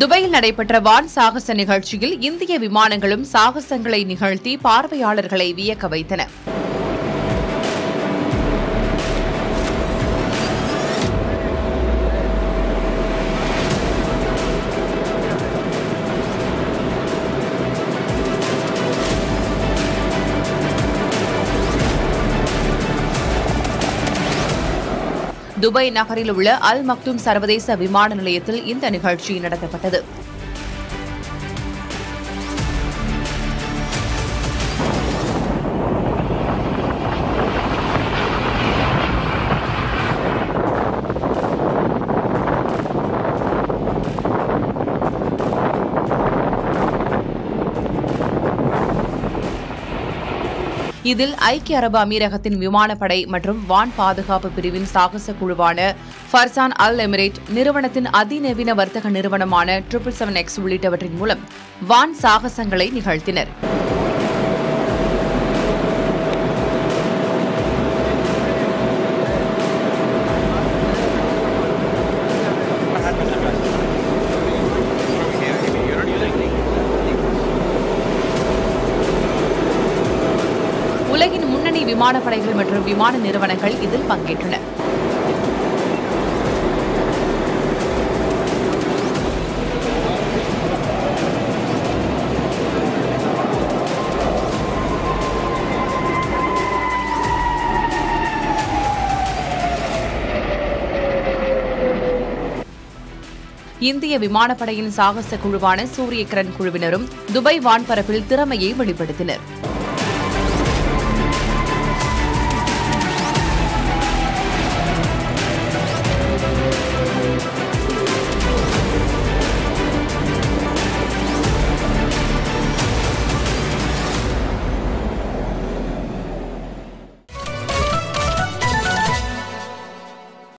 துபாயில் நடைபெற்ற வான் சாகச நிகழ்ச்சியில் இந்திய விமானங்களும் சாகசங்களை நிகழ்த்தி பார்வையாளர்களை வியக்க வைத்தன. துபாய் நகரில் உள்ள அல் மக்தூம் சர்வதேச விமான நிலையத்தில் இந்த நிகழ்ச்சி நடத்தப்பட்டது. இதில் ஐக்கிய அரபு அமீரகத்தின் விமானப்படை மற்றும் வான் பாதுகாப்பு பிரிவின் சாகச குழுவான ஃபர்சான் அல் எமிரேட் நிறுவனத்தின் அதிநவீன வர்த்தக நிறுவனமான 777X உள்ளிட்டவற்றின் மூலம் வான் சாகசங்களை நிகழ்த்தினர். உலகின் முன்னணி விமானப்படைகள் மற்றும் விமான நிறுவனங்கள் இதில் பங்கேற்றன. இந்திய விமானப்படையின் சாகச குழுவான சூரியகிரண் குழுவினரும் துபாய் வான்பரப்பில் திறமையை வெளிப்படுத்தினர்.